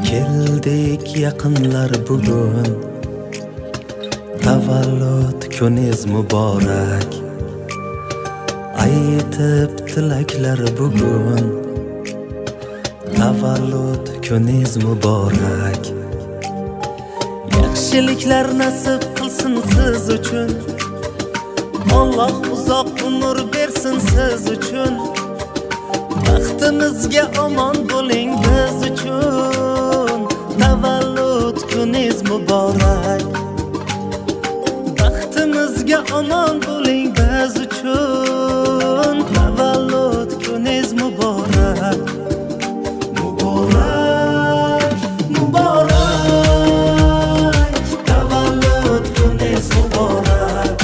Keldik yaqinlar bugun, tavallud kuningiz muborak. Aytib tilaklar bugun, tavallud kuningiz muborak. Yaxshiliklar nasib qilsin siz uchun, Alloh uzoq umr bersin siz uchun. Baxtimizga omon bo'ling biz uchun, tavallud kuningiz muborak. Baxtimizga omon bo'ling biz uchun, tavallud kuningiz muborak. Muborak, muborak, tavallud kuningiz muborak.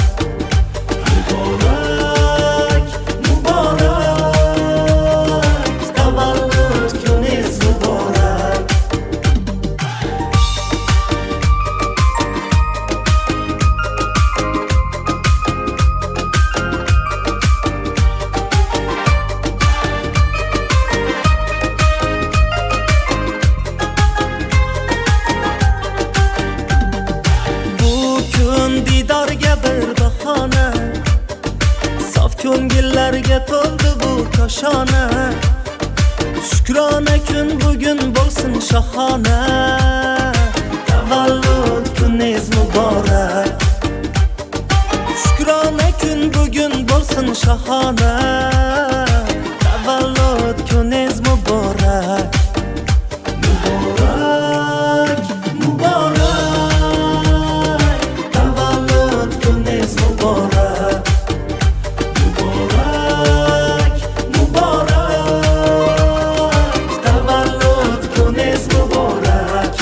Muborak, muborak, tavallud kuningiz muborak. Bu kun didorga bir bahona, sof ko'ngillarga to'ldi bu koshona. Shukrona kun bugun bo'lsin shohona, tavallud kuningiz muborak. Shukrona kun bugun bo'lsin shohona, tavallud kuningiz muborak. Muborak, muborak, tavallud kuningiz muborak. Muborak, muborak, tavallud kuningiz muborak.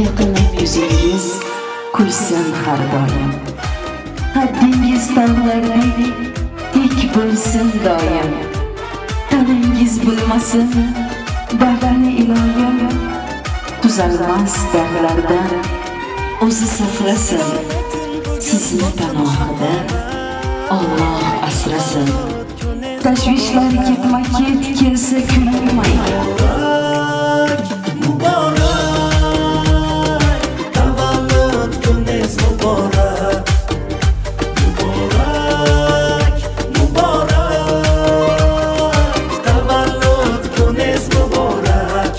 Yaqinlab yuzingiz kulsin har doim. Qaddingiz tog'lardek tik bo'lsin doim. Tanangiz bilmasin dardni iloyim. Tuzalmas dardlardan o'zi saqlasin. Sizni panohida Alloh asrasin. Tashvishlar ketma-ket kelsa kulmang. Muborak, tavallud kuningiz muborak. Muborak, muborak, tavallud kuningiz muborak.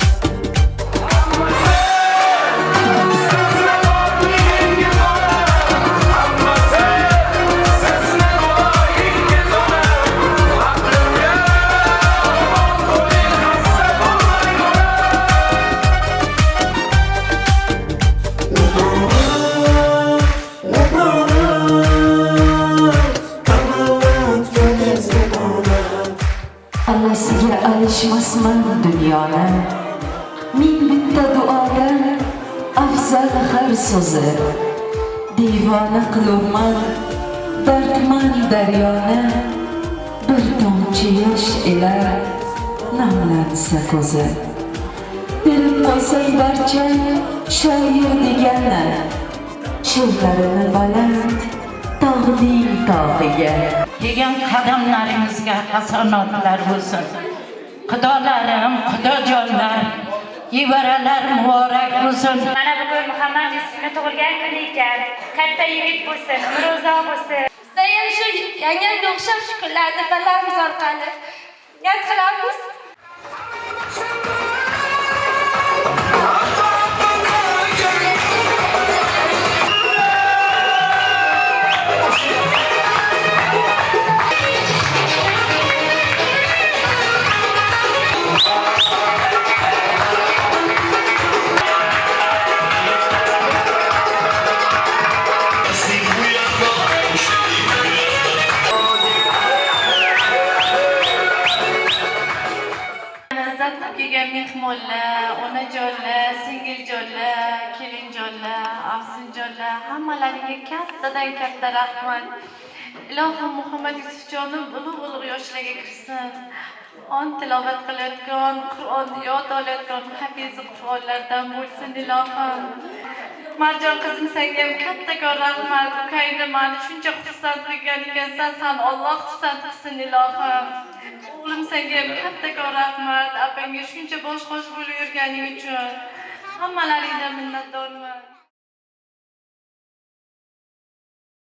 Allasiga alishmasman dunyoni, ming bitta duodan afzal har so'zi. Devona qilurman dardman daryoni, bir tomchi yosh ila namlansa ko'zi. Bilib qo'ysang barcha shoir degani, she'rlarini baland tog'ning tog'iga. Yegan qadamlaringizga hasanotlar bo'lsin. Xudolarim, xudojonlar, yevaralar muborak bo'lsin. Mana bugun Muhammad Yusufni tug'ilgan kuni ekan. Katta yigit bo'lsin, umri uzoq bo'lsin. Bizda shu yanganga o'xshab shu kunlarni bilamiz orqali. Niyat qilamiz. akajonlar, singiljonlar, kelinjonlar, afsinjonlar, hammalaringga kattadan katta rahmat. Ilohim Muhammad Yusufjonim ulug' yoshlarga kirsin. On tilovat qilayotgan, Qur'onni yod olayotgan hafiz Qur'onlardan bo'lsin ilohim. Marjon qizim senga ham kattakon rahmat. Ukangni meni shuncha xursand qilgan ekansan, san Alloh xursand qilsin ilohim. O'g'lim senga ham kattakon rahmat. Apangga shuncha bosh-qosh bo'lib yurganing uchun hammalaringdan minnatdorman.